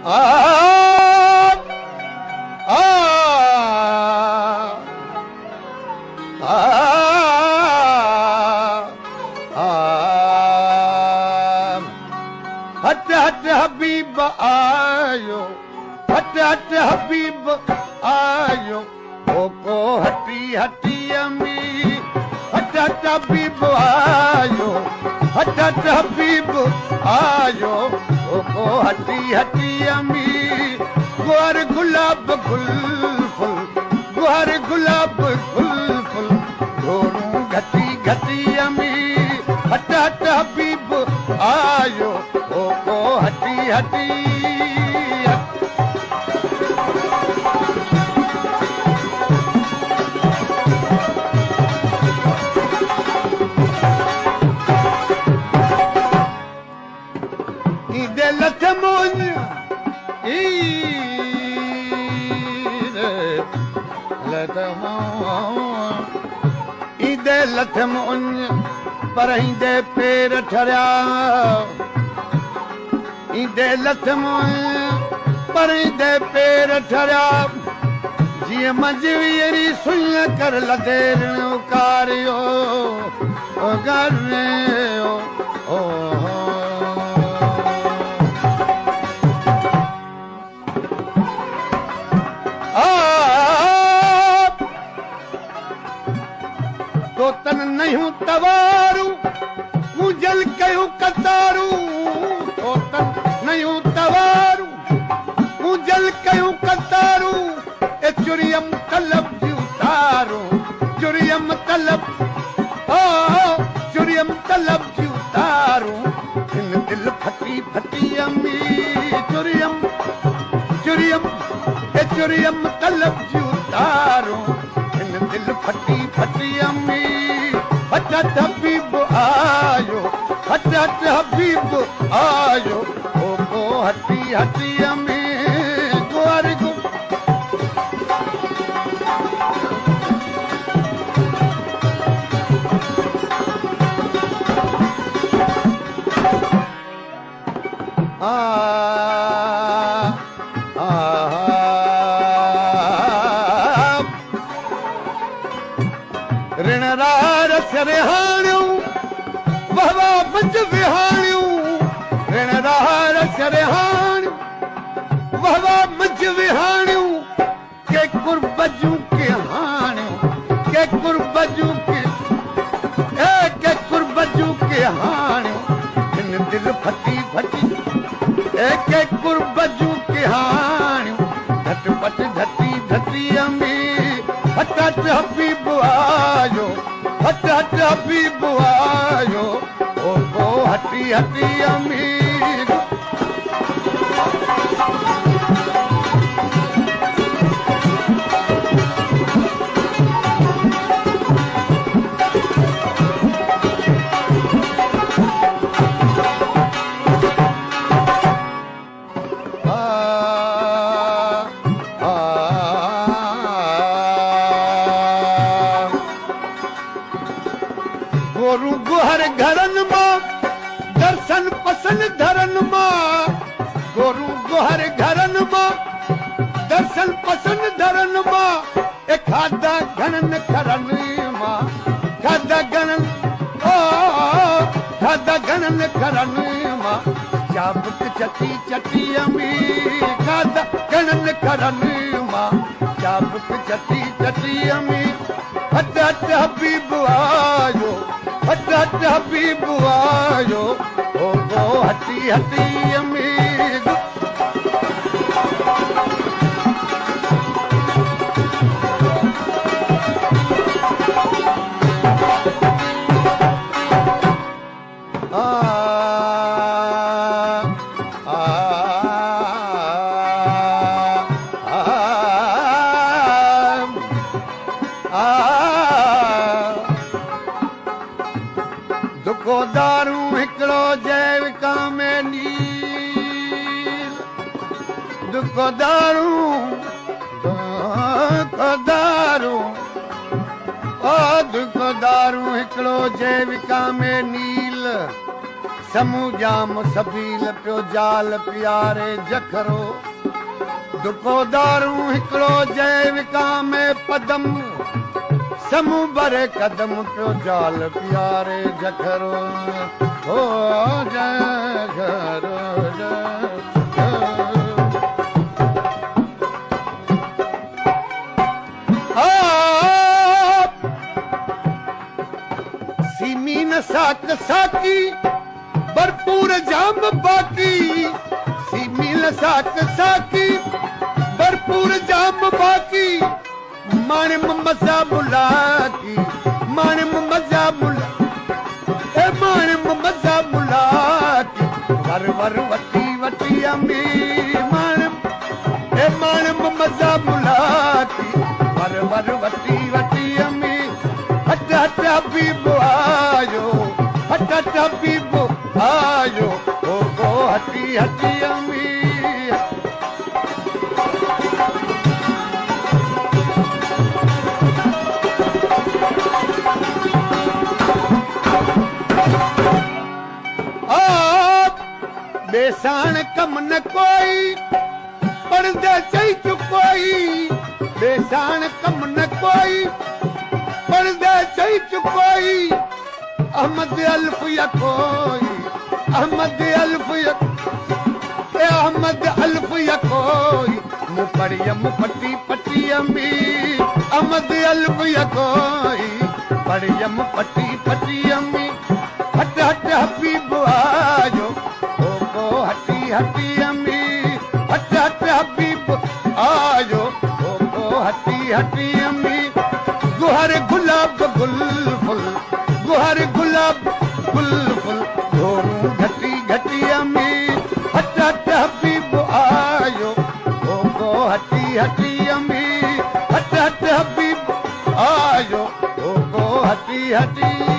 आ आ आ आ हट हट हबीब आयो, हट हट हबीब आयो, को हटी हटी अमी, हट हट हबीब आयो, हट हट हबीब आयो, को हटी हटी अमी, गुहर गुलाब गुल फुल, गुहर गुलाब गुल फुल, घोरू घटी घटी अमी, हट हट हबीब आयो, को हटी हटी लथ मुंज ईदे लथ मुंज पर ईंदे पेर ठरिया, ईंदे लथ मुंज पर ईंदे पेर ठरिया, जीअं मंझवीअरी सुई कर लदेर उकारियो गरियो ओ तो तन नहीं तवारू पूजल कयूं कतारू, तो तन नहीं तवारू पूजल कयूं कतारू, ए चुरियम तलब जी उतारू, चुरियम तलब ओ चुरियम तलब जी उतारू, इन दिल फटी फटी अमी, चुरियम चुरियम ए चुरियम तलब जी उतारू, इन दिल फटी फटी अमी, हट हट हबीब आयो, हट हट हबीब आयो, को हटी हटी अमी, गुहर गु ऋण रार सरहाणियूं बाबा पंज विहाणियूं, ऋण रार सरहाणियूं बाबा पंज विहाणियूं, के कुर्बजूं के हाणियूं, के कुर्बजूं के ए के कुर्बजूं के हाणियूं, इन दिल फटी फटी ए के कुर्बजूं के हाणियूं, झटपट झटी झटी अमी, हट हट हबीब आयो, हट हट हबीब आयो, को हटी हटी अमी, गोरू गुहर घरन मां दर्शन पसंद धरन मां, गोरू गुहर घरन मां दर्शन पसंद धरन मां, ए खादा घणन खरन मां, खादा घणन ओ खादा घणन खरन मां, चाबुक चटी चटी अमी, खादा घणन खरन मां, चाबुक चटी चटी अमी, हट हट हबीब आयो, हट हट हबीब आयो, को हटी हटी अमी, दुखोदारू हिकिड़ो जैविका में नील, दुखोदारू दुखोदारू ओ दुखोदारू हिकिड़ो जैविका में नील, समूह जाम सबील पियो जाल प्यारे जखरो दुको दारू हिकिड़ो जय विकामे पदम समूह भरे कदम पियो जाल प्यारे जखरो हो जखरो सीमीन साक साकी भरपूर जाम बाकी सीमीन साक साकी भरपूर जाम बाकी माने मजा बुला की माने मजा बुला ए माने मजा बुला की वर वर वटी वटी अमी माने ए माने मजा बुला की वर वर वटी वटी अमी हट हट हबीब आयो हट हट हबीब आयो ओ हटी हटी अमी बेसाण कम न कोई पर्दे चई चुकोई बेसाण कम न कोई पर्दे चई चुकोई अहमद अल्फ यकोई अहमद अल्फ यक अहमद अल्फ यकोई मुपड़ियम पट्टी पट्टी अम्मी अहमद अल्फ यकोई पड़ियम पट्टी पट्टी अम्मी हट हट हबीब आयो हटी हटी अम्मी हट हट हबीब आयो ओ हटी हटी अम्मी गुहर गुलाब गुल फुल गुहर गुलाब गुल फुल घोरू घटी घटी अम्मी हट हट हबीब आयो ओ हटी हटी अम्मी हट हट हबीब आयो ओ हटी हटी